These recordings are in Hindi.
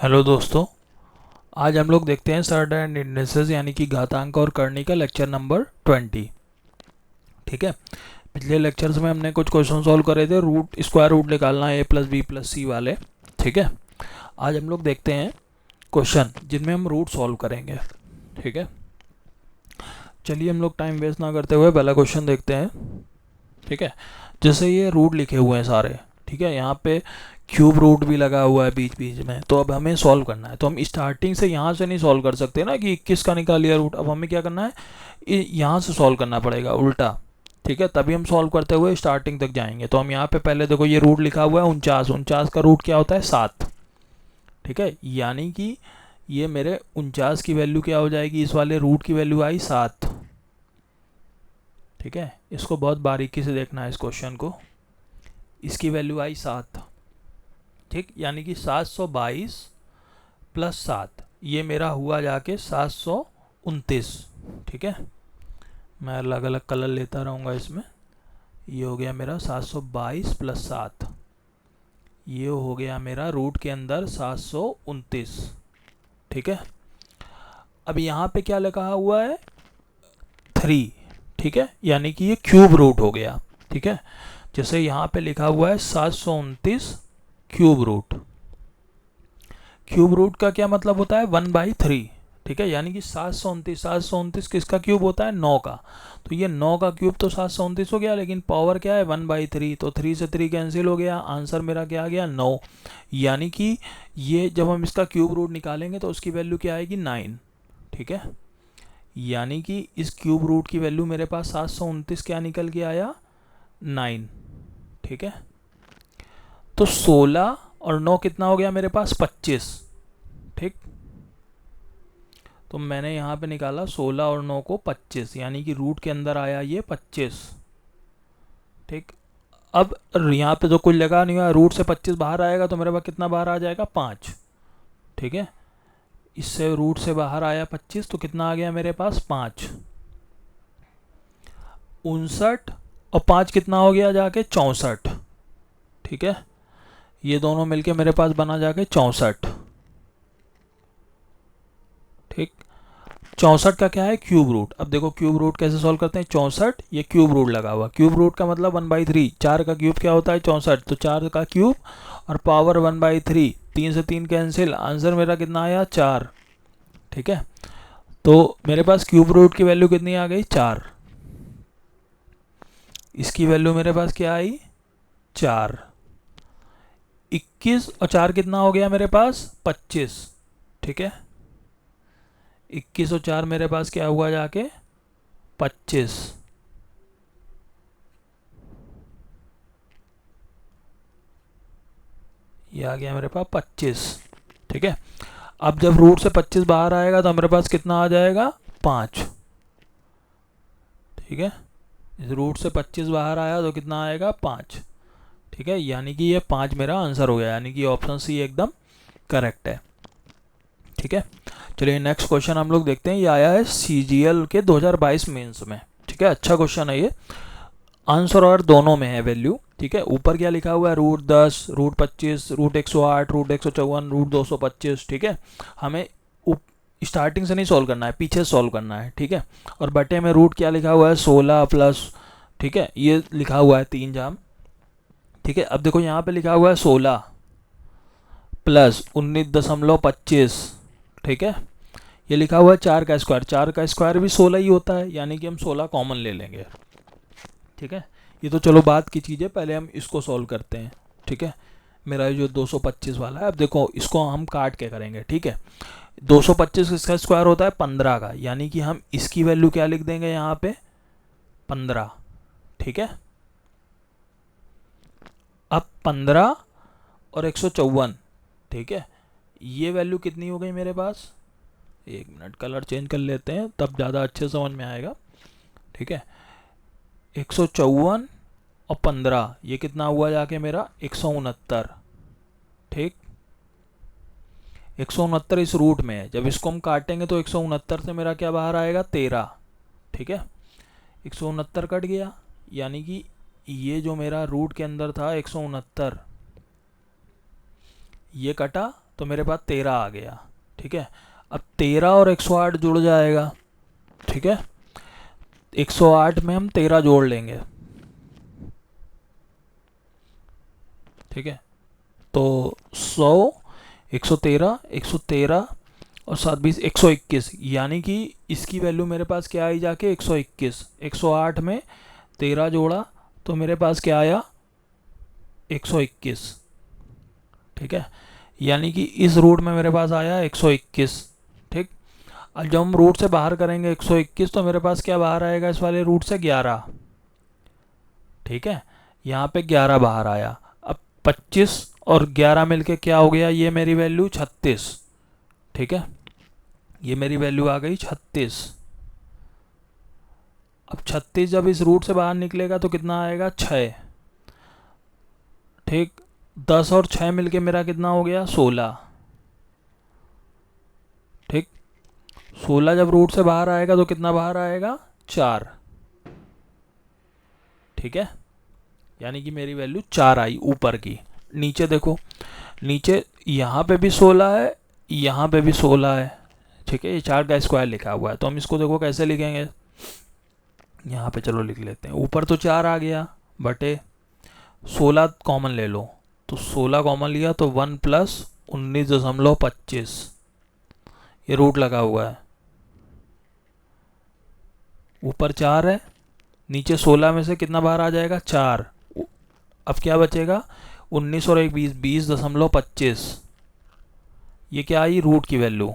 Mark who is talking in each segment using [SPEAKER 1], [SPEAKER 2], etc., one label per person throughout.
[SPEAKER 1] हेलो दोस्तों, आज हम लोग देखते हैं सर्ड एंड इंडेक्सेस यानी कि घातांक और करनी का लेक्चर नंबर 20। ठीक है। पिछले लेक्चर्स में हमने कुछ क्वेश्चन सॉल्व करे थे, रूट स्क्वायर रूट निकालना है a+b+c वाले। ठीक है। आज हम लोग देखते हैं क्वेश्चन जिनमें हम रूट सॉल्व करेंगे। ठीक है। चलिए हम लोग टाइम वेस्ट ना करते हुए पहला क्वेश्चन देखते हैं। ठीक है। जैसे ये रूट लिखे हुए हैं सारे, ठीक है, यहाँ पे क्यूब रूट भी लगा हुआ है बीच बीच में, तो अब हमें सॉल्व करना है। तो हम स्टार्टिंग से यहाँ से नहीं सॉल्व कर सकते ना कि 21 का निकाल लिया रूट। अब हमें क्या करना है, यहाँ से सॉल्व करना पड़ेगा उल्टा। ठीक है, तभी हम सॉल्व करते हुए स्टार्टिंग तक जाएंगे। तो हम यहाँ पे पहले देखो, ये रूट लिखा हुआ है 49। 49 का रूट क्या होता है, 7। ठीक है, यानी कि ये मेरे 49 की वैल्यू क्या हो जाएगी, इस वाले रूट की वैल्यू आई 7। ठीक है, इसको बहुत बारीकी से देखना है इस क्वेश्चन को। इसकी वैल्यू आई 7। ठीक, यानी कि 722 प्लस 7, ये मेरा हुआ जाके 729। ठीक है, मैं अलग अलग कलर लेता रहूँगा इसमें। ये हो गया मेरा 722 प्लस 7, ये हो गया मेरा रूट के अंदर 729। ठीक है, अब यहाँ पे क्या लिखा हुआ है, 3। ठीक है, यानी कि ये क्यूब रूट हो गया। ठीक है, जैसे यहाँ पे लिखा हुआ है 729 क्यूब रूट। क्यूब रूट का क्या मतलब होता है, 1/3। ठीक है, यानी कि 729 किसका क्यूब होता है, 9 का। तो ये 9 का क्यूब तो 729 हो गया, लेकिन पावर क्या है, 1/3। तो 3 से 3 कैंसिल हो गया, आंसर मेरा क्या आ गया, 9। यानी कि ये जब हम इसका क्यूब रूट निकालेंगे तो उसकी वैल्यू क्या आएगी, 9। ठीक है, यानी कि इस क्यूब रूट की वैल्यू मेरे पास 729 क्या निकल के आया, 9। ठीक है, तो 16 और 9 कितना हो गया मेरे पास, 25। ठीक, तो मैंने यहाँ पे निकाला 16 और 9 को 25, यानी कि रूट के अंदर आया ये 25। ठीक, अब यहाँ पे तो कुछ लगा नहीं हुआ, रूट से 25 बाहर आएगा तो मेरे पास कितना बाहर आ जाएगा, 5। ठीक है, इससे रूट से बाहर आया 25 तो कितना आ गया मेरे पास, 5। 59 और 5 कितना हो गया जाके, 64। ठीक है, ये दोनों मिलके मेरे पास बना जाके 64। ठीक, 64 का क्या है, क्यूब रूट। अब देखो क्यूब रूट कैसे सॉल्व करते हैं, 64 ये क्यूब रूट लगा हुआ, क्यूब रूट का मतलब 1/3। 4 का क्यूब क्या होता है, 64। तो 4 का क्यूब और पावर 1/3, 3 से 3 कैंसिल, आंसर मेरा कितना आया, 4। ठीक है, तो मेरे पास क्यूब रूट की वैल्यू कितनी आ गई, 4। इसकी वैल्यू मेरे पास क्या आई, 4। 21 और 4 कितना हो गया मेरे पास, 25। ठीक है, 21 और 4 मेरे पास क्या हुआ जाके, 25। ये आ गया मेरे पास 25। ठीक है, अब जब रूट से 25 बाहर आएगा तो मेरे पास कितना आ जाएगा, 5। ठीक है, इस रूट से 25 बाहर आया तो कितना आएगा, 5। ठीक है, यानी कि ये 5 मेरा आंसर हो गया, यानी कि ऑप्शन सी एकदम करेक्ट है। ठीक है, चलिए नेक्स्ट क्वेश्चन हम लोग देखते हैं। ये आया है CGL के 2022 मेंस में। ठीक है, अच्छा क्वेश्चन है ये, आंसर और दोनों में है वैल्यू। ठीक है, ऊपर क्या लिखा हुआ है, root 10, root 25, root 108, root 154, root 225। ठीक है, हमें स्टार्टिंग से नहीं सॉल्व करना है, पीछे सॉल्व करना है। ठीक है, और बटे में रूट क्या लिखा हुआ है, 16 प्लस, ठीक है, ये लिखा हुआ है 3 जाम। ठीक है, अब देखो यहाँ पे लिखा हुआ है 16 प्लस 19.25। ठीक है, ये लिखा हुआ है 4 का स्क्वायर। 4 का स्क्वायर भी 16 ही होता है, यानी कि हम 16 कॉमन ले लेंगे। ठीक है, ये तो चलो बात की चीज़ है, पहले हम इसको सॉल्व करते हैं। ठीक है, मेरा ये जो 225 वाला है, अब देखो इसको हम काट के करेंगे। ठीक है, 225 इसका स्क्वायर होता है 15 का, यानी कि हम इसकी वैल्यू क्या लिख देंगे यहाँ पे, 15। ठीक है, अब 15 और 154। ठीक है, ये वैल्यू कितनी हो गई मेरे पास, एक मिनट कलर चेंज कर लेते हैं तब ज़्यादा अच्छे समझ में आएगा। ठीक है, 154 और 15, ये कितना हुआ जाके मेरा, 169। ठीक, 169 इस रूट में है, जब इसको हम काटेंगे तो 169 से मेरा क्या बाहर आएगा, 13। ठीक है, 169 कट गया, यानी कि ये जो मेरा रूट के अंदर था 169, ये कटा तो मेरे पास 13 आ गया। ठीक है, अब 13 और 108 जुड़ जाएगा। ठीक है, 108 में हम 13 जोड़ लेंगे। ठीक है, तो 100, 113, 113 और 7 20 121, यानी कि इसकी वैल्यू मेरे पास क्या आई जाके 121। 108 में 13 जोड़ा तो मेरे पास क्या आया 121। ठीक है, यानी कि इस रूट में मेरे पास आया 121। ठीक, अब जब हम रूट से बाहर करेंगे 121 तो मेरे पास क्या बाहर आएगा इस वाले रूट से 11। ठीक है, यहाँ पे 11 बाहर आया। अब 25 और 11 मिलके क्या हो गया, ये मेरी वैल्यू 36। ठीक है, ये मेरी वैल्यू आ गई 36। अब 36 जब इस रूट से बाहर निकलेगा तो कितना आएगा 6। ठीक, 10 और 6 मिलके मेरा कितना हो गया 16। ठीक, 16 जब रूट से बाहर आएगा तो कितना बाहर आएगा 4। ठीक है, यानी कि मेरी वैल्यू 4 आई ऊपर की। नीचे देखो, नीचे यहाँ पे भी 16 है, यहाँ पे भी 16 है। ठीक है, ये 4 का स्क्वायर लिखा हुआ है, तो हम इसको देखो कैसे लिखेंगे। यहाँ पे चलो लिख लेते हैं, ऊपर तो 4 आ गया बटे 16 कॉमन ले लो, तो 16 कॉमन लिया तो 1 + 19.25, ये रूट लगा हुआ है। ऊपर 4 है, नीचे 16 में से कितना बाहर आ जाएगा 4। अब क्या बचेगा 19 और 1 20, 20.25। ये क्या आई रूट की वैल्यू।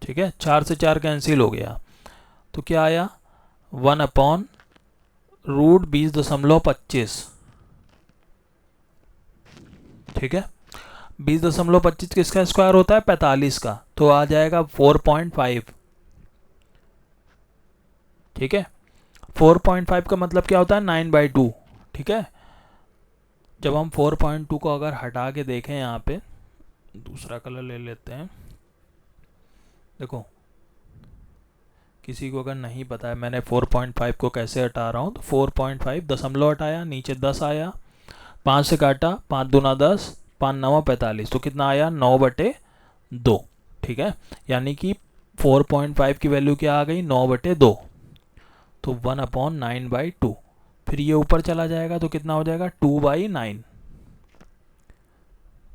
[SPEAKER 1] ठीक है, 4 से 4 कैंसिल हो गया, तो क्या आया 1/√20.25। ठीक है, 20.25 किसका स्क्वायर होता है 45 का, तो आ जाएगा 4.5। ठीक है, 4.5 का मतलब क्या होता है 9/2। ठीक है, जब हम 4.2 को अगर हटा के देखें, यहाँ पे दूसरा कलर ले लेते हैं। देखो, किसी को अगर नहीं पता है मैंने 4.5 को कैसे हटा रहा हूँ, तो 4.5 दशमलव हटाया, नीचे 10 आया, 5 से काटा, 5 दूना 10, 5 9 45, तो कितना आया 9/2। ठीक है, यानी कि 4.5 की वैल्यू क्या आ गई 9/2, तो 1/9/2। फिर ये ऊपर चला जाएगा तो कितना हो जाएगा 2/9।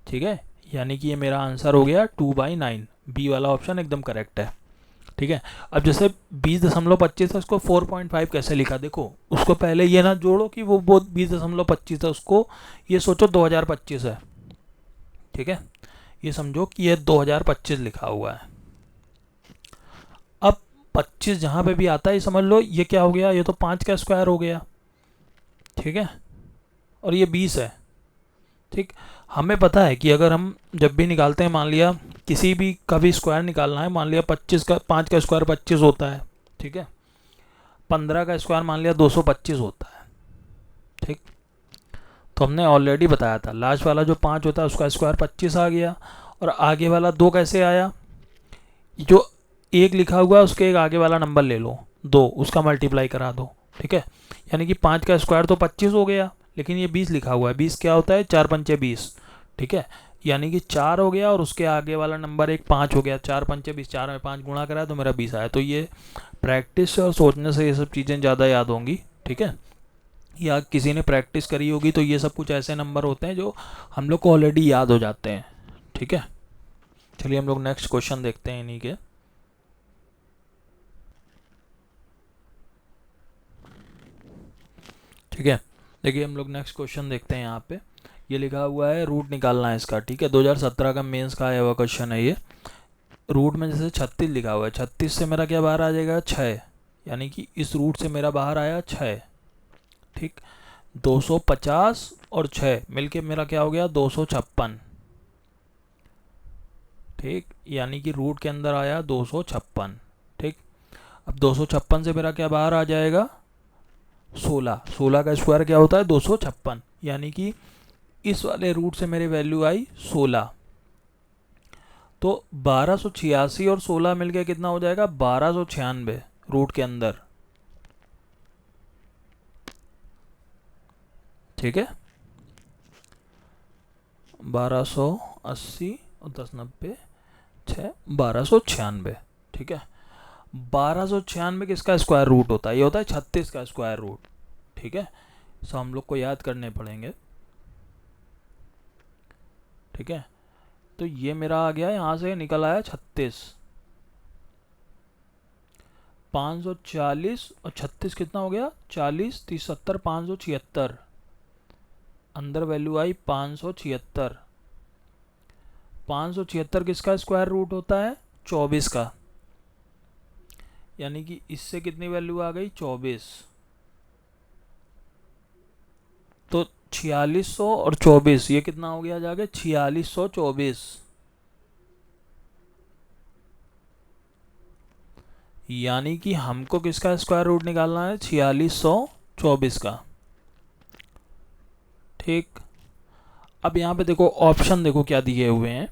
[SPEAKER 1] ठीक है, यानी कि ये मेरा आंसर हो गया 2/9। बी वाला ऑप्शन एकदम करेक्ट है। ठीक है, अब जैसे 20.25 है, उसको 4.5 कैसे लिखा, देखो उसको पहले ये ना जोड़ो कि वो 20.25 है, उसको ये सोचो 2025 है। ठीक है, ये समझो कि ये 2025 लिखा हुआ है। अब 25 जहाँ पे भी आता है समझ लो ये क्या हो गया, ये तो 5 का स्क्वायर हो गया। ठीक है, और ये 20 है। ठीक, हमें पता है कि अगर हम जब भी निकालते हैं, मान लिया किसी भी का भी स्क्वायर निकालना है, मान लिया 25 का, 5 का स्क्वायर 25 होता है। ठीक है, 15 का स्क्वायर मान लिया 225 होता है। ठीक, तो हमने ऑलरेडी बताया था लास्ट वाला जो 5 होता है उसका स्क्वायर 25 आ गया, और आगे वाला 2 कैसे आया, जो 1 लिखा हुआ है उसके एक आगे वाला नंबर ले लो 2, उसका मल्टीप्लाई करा दो। ठीक है, यानी कि 5 का स्क्वायर तो 25 हो गया, लेकिन ये 20 लिखा हुआ है, 20 क्या होता है 4 पंचे 20। ठीक है, यानी कि 4 हो गया और उसके आगे वाला नंबर एक 5 हो गया, 4 पंचे 20, 4 में 5 गुणा करा तो मेरा 20 आया। तो ये प्रैक्टिस से और सोचने से ये सब चीज़ें ज़्यादा याद होंगी। ठीक है, या किसी ने प्रैक्टिस करी होगी तो ये सब कुछ ऐसे नंबर होते हैं जो हम लोग को ऑलरेडी याद हो जाते हैं। ठीक है, चलिए हम लोग नेक्स्ट क्वेश्चन देखते हैं इन्हीं के। ठीक है, देखिए हम लोग नेक्स्ट क्वेश्चन देखते हैं। यहाँ पे ये लिखा हुआ है रूट निकालना है इसका। ठीक है, 2017 का मेंस का आया हुआ क्वेश्चन है ये। रूट में जैसे 36 लिखा हुआ है, 36 से मेरा क्या बाहर आ जाएगा 6, यानी कि इस रूट से मेरा बाहर आया 6। ठीक, 250 और 6 मिलके मेरा क्या हो गया 256। ठीक, यानी कि रूट के अंदर आया 256। ठीक, अब 256 से मेरा क्या बाहर आ जाएगा 16। 16 का स्क्वायर क्या होता है 256, यानी कि इस वाले रूट से मेरी वैल्यू आई 16। तो 1286 और 16 मिलके कितना हो जाएगा 1296 रूट के अंदर। ठीक है, 1280 10 90 6 1296, ठीक है। 1296 किसका स्क्वायर रूट होता है? ये होता है 36 का स्क्वायर रूट, ठीक है। सो हम लोग को याद करने पड़ेंगे, ठीक है। तो ये मेरा आ गया, यहाँ से निकल आया 36, 540 और 36 कितना हो गया? 40 30 70 576, अंदर वैल्यू आई 576। 576 किसका स्क्वायर रूट होता है? 24 का, यानी कि इससे कितनी वैल्यू आ गई? 24। तो 4600 और 24, ये कितना हो गया जाके? 4624। यानी कि हमको किसका स्क्वायर रूट निकालना है? 4624 का, ठीक। अब यहाँ पे देखो ऑप्शन, देखो क्या दिए हुए हैं।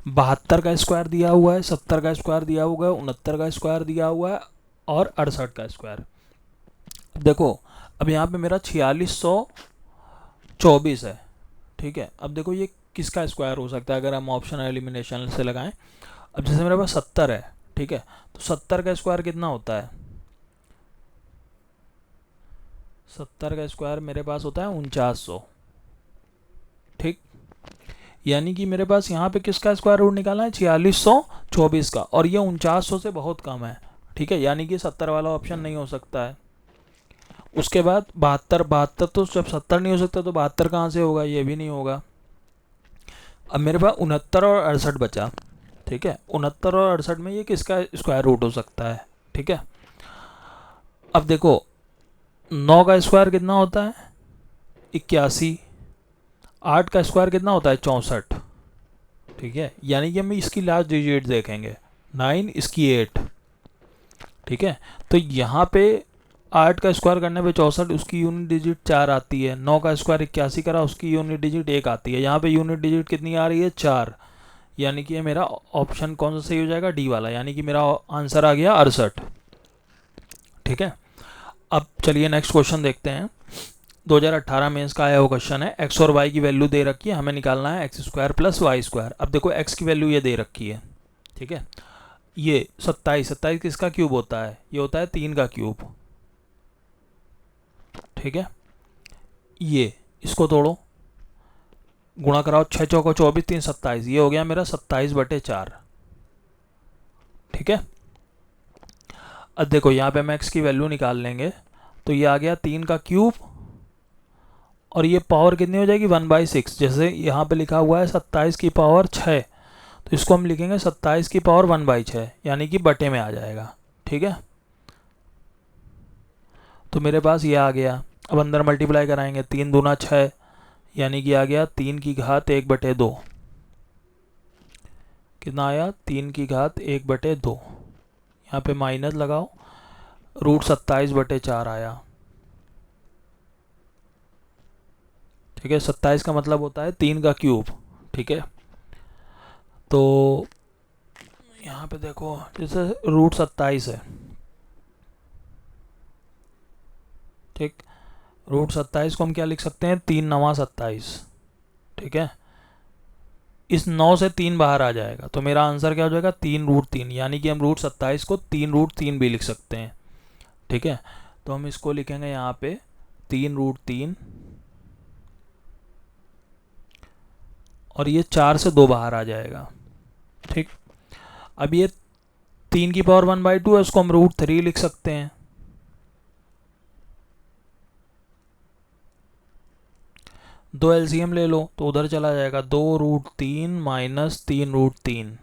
[SPEAKER 1] 72 का स्क्वायर दिया हुआ है, 70 का स्क्वायर दिया हुआ है, 69 का स्क्वायर दिया हुआ है और 68 का स्क्वायर। देखो अब यहाँ पे मेरा 4624 है, ठीक है। अब देखो ये किसका स्क्वायर हो सकता है अगर हम ऑप्शन एलिमिनेशन से लगाएं। अब जैसे मेरे पास 70 है, ठीक है, तो 70 का स्क्वायर कितना होता है? 70 का स्क्वायर मेरे पास होता है 4900, ठीक। यानी कि मेरे पास यहाँ पे किसका स्क्वायर रूट निकालना है? 4624 का, और ये 4900 से बहुत कम है, ठीक है। यानी कि 70 वाला ऑप्शन नहीं हो सकता है। उसके बाद 72, तो जब 70 नहीं हो सकता तो 72 कहाँ से होगा? ये भी नहीं होगा। अब मेरे पास 69 और 68 बचा, ठीक है। 69 और 68 में ये किसका स्क्वायर रूट हो सकता है? ठीक है। अब देखो 9 का स्क्वायर कितना होता है? 81। 8 का स्क्वायर कितना होता है? 64, ठीक है। यानी कि हम इसकी लास्ट डिजिट देखेंगे, 9 इसकी 8, ठीक है। तो यहाँ पे 8 का स्क्वायर करने पे 64, उसकी यूनिट डिजिट 4 आती है। 9 का स्क्वायर 81 करा, उसकी यूनिट डिजिट 1 आती है। यहाँ पे यूनिट डिजिट कितनी आ रही है? 4। यानी कि ये मेरा ऑप्शन कौन सा सही हो जाएगा? डी वाला। यानी कि मेरा आंसर आ गया 68, ठीक है। अब चलिए नेक्स्ट क्वेश्चन देखते हैं। 2018 में इसका आया हुआ क्वेश्चन है। एक्स और वाई की वैल्यू दे रखी है, हमें निकालना है x square plus y square. अब देखो एक्स की वैल्यू ये दे रखी है, ठीक है। ये 27 किसका क्यूब होता है? ये होता है 3 का क्यूब, ठीक है। ये इसको तोड़ो, गुणा कराओ, 6 चौको 24 3 27, ये हो गया मेरा 27/4, ठीक है। अब देखो यहाँ पे हम एक्स की वैल्यू निकाल लेंगे, तो ये आ गया 3 का क्यूब, और ये पावर कितनी हो जाएगी? 1/6। जैसे यहाँ पे लिखा हुआ है 27 की पावर 6, तो इसको हम लिखेंगे 27 की पावर 1/6, यानी कि बटे में आ जाएगा, ठीक है। तो मेरे पास ये आ गया। अब अंदर मल्टीप्लाई कराएंगे, 3 दूना 6, यानी कि आ गया 3 की घात 1/2। कितना आया? 3 की घात 1/2। यहाँ पे माइनस लगाओ, रूट 27/4 आया, ठीक है। 27 का मतलब होता है 3 का क्यूब, ठीक है। तो यहाँ पे देखो जैसे रूट 27 है, ठीक। रूट 27 को हम क्या लिख सकते हैं? 3 9 27, ठीक है। इस 9 से 3 बाहर आ जाएगा, तो मेरा आंसर क्या हो जाएगा? 3√3। यानी कि हम रूट 27 को 3√3 भी लिख सकते हैं, ठीक है। तो हम इसको लिखेंगे यहाँ पे 3√3, और ये 4 से 2 बाहर आ जाएगा, ठीक। अब ये 3 की पावर 1/2 है, उसको हम √3 लिख सकते हैं। दो एलसीएम ले लो तो उधर चला जाएगा, 2√3 माइनस 3√3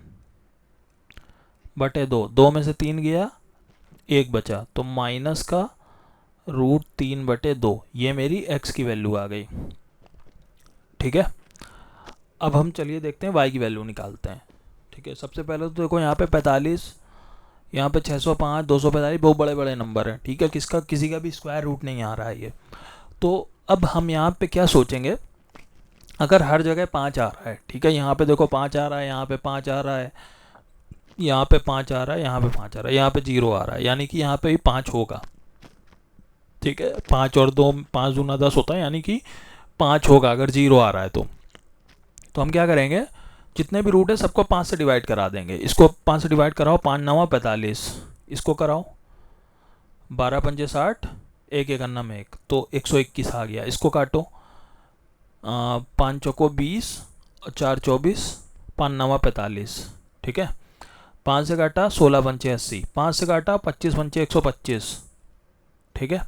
[SPEAKER 1] बटे 2, 2 में से 3 गया, 1 बचा, तो माइनस का √3/2, ये मेरी एक्स की वैल्यू आ गई, ठीक है। अब हम चलिए देखते हैं वाई की वैल्यू निकालते हैं, ठीक है। सबसे पहले तो देखो यहाँ पे 45, यहाँ पे 605, 245, बहुत बड़े बड़े नंबर हैं, ठीक है। किसी का भी स्क्वायर रूट नहीं आ रहा है ये। तो अब हम यहाँ पे क्या सोचेंगे, अगर हर जगह 5 आ रहा है, ठीक है। यहाँ पे देखो 5 आ रहा है, यहाँ पे 5 आ रहा है, यहाँ पे 5 आ रहा है, यहाँ पे 5 आ रहा है, यहाँ पे 0 आ रहा है, यानी कि यहाँ पे भी 5 होगा, ठीक है। 5 और 2 5 दूना 10 होता है, यानी कि 5 होगा अगर 0 आ रहा है तो। तो हम क्या करेंगे, जितने भी रूट है सबको 5 से डिवाइड करा देंगे। इसको 5 से डिवाइड कराओ, 5 9 45, इसको कराओ 12 पंजे 60, 1 1 अन्ना में 1, तो 121 आ गया। इसको काटो 5 चौको 20 और 4 24, 5 9 45, ठीक है। 5 से काटा 16 पंचे 80, 5 से काटा 25 पंचे 125, ठीक है।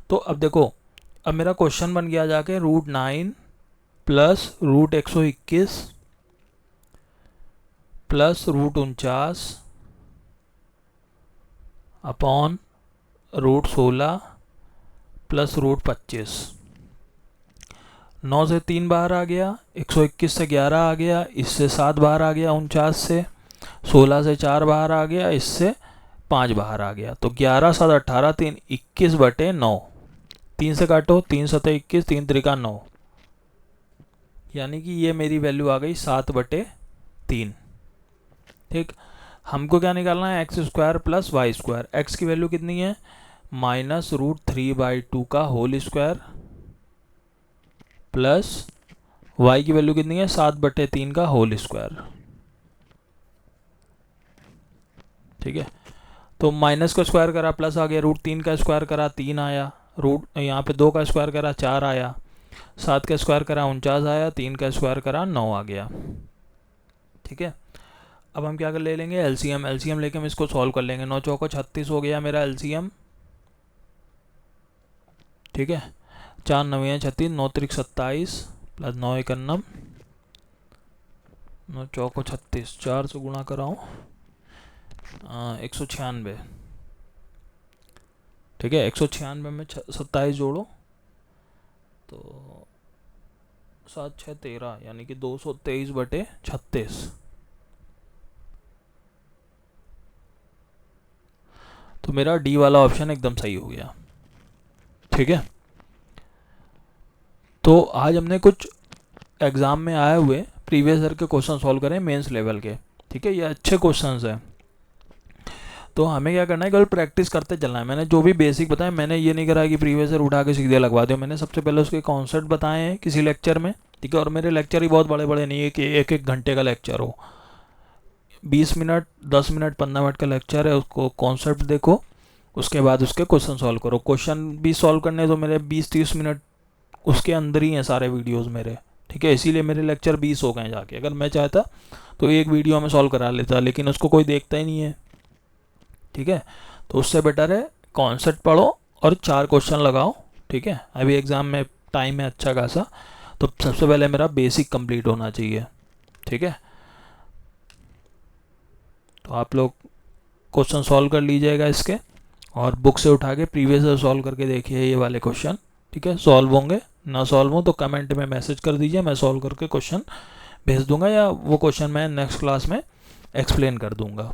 [SPEAKER 1] तो अब देखो, अब मेरा क्वेश्चन बन गया जाके √9 प्लस √121 प्लस √49 अपॉन √16 प्लस √25। 9 से 3 बाहर आ गया, 121 से 11 आ गया, इससे 7 बाहर आ गया, 49 से 16 से 4 बाहर आ गया, इससे 5 बाहर आ गया। तो 11 7 18, 3 21 बटे 9, 3 से काटो, 3 7 21, 3 त्रिका 9, यानी कि ये मेरी वैल्यू आ गई 7 बटे 3, ठीक। हमको क्या निकालना है, x² प्लस y²। x की वैल्यू कितनी है, -√3/2 का होल स्क्वायर, प्लस y की वैल्यू कितनी है, 7 बटे 3 का होल स्क्वायर, ठीक है। तो माइनस का स्क्वायर करा प्लस आ गया, √3 का स्क्वायर करा 3 आया, रूट यहाँ पे 2 का स्क्वायर करा 4 आया, 7 का स्क्वायर करा 49 आया, 3 का स्क्वायर करा 9 आ गया, ठीक है। अब हम क्या कर ले लेंगे, एलसीएम। एलसीएम लेके हम इसको सॉल्व कर लेंगे। 9 चौको 36 हो गया मेरा एलसीएम, ठीक है। 4 9 36, 9 त्रिक 27 प्लस 9 1 9, 9 चौको 36, 4 से गुणा कराओ 196, ठीक है। 196 में 27 जोड़ो तो 7 6 13, यानी कि 223 बटे 36। तो मेरा डी वाला ऑप्शन एकदम सही हो गया, ठीक है। तो आज हमने कुछ एग्ज़ाम में आए हुए प्रीवियस ईयर के क्वेश्चन सॉल्व करें मेंस लेवल के, ठीक है। ये अच्छे क्वेश्चंस हैं, तो हमें क्या करना है, केवल प्रैक्टिस करते चलना है। मैंने जो भी बेसिक बताया, मैंने ये नहीं करा कि प्रीवियस ईयर उठा के सीधे लगवा दो। मैंने सबसे पहले उसके कॉन्सेप्ट बताए हैं किसी लेक्चर में, ठीक है। और मेरे लेक्चर ही बहुत बड़े बड़े नहीं है कि 1 घंटे का लेक्चर हो, 20 मिनट 10 मिनट 15 मिनट का लेक्चर है। उसको कॉन्सेप्ट देखो, उसके बाद उसके क्वेश्चन सॉल्व करो। क्वेश्चन भी सॉल्व करने तो मेरे 20-30 मिनट उसके अंदर ही हैं सारे वीडियोस मेरे, ठीक है। इसीलिए मेरे लेक्चर 20 हो गए जाके। अगर मैं चाहता तो एक वीडियो में सॉल्व करा लेता, लेकिन उसको कोई देखता ही नहीं है, ठीक है। तो उससे बेटर है कॉन्सेप्ट पढ़ो और 4 क्वेश्चन लगाओ, ठीक है। अभी एग्ज़ाम में टाइम है अच्छा खासा, तो सबसे पहले मेरा बेसिक कंप्लीट होना चाहिए, ठीक है। तो आप लोग क्वेश्चन सॉल्व कर लीजिएगा इसके, और बुक से उठा के प्रीवियस ईयर सॉल्व करके देखिए ये वाले क्वेश्चन, ठीक है। सॉल्व होंगे ना सॉल्व हो तो कमेंट में मैसेज कर दीजिए, मैं सॉल्व करके क्वेश्चन भेज दूंगा, या वो क्वेश्चन मैं नेक्स्ट क्लास में एक्सप्लेन कर दूंगा।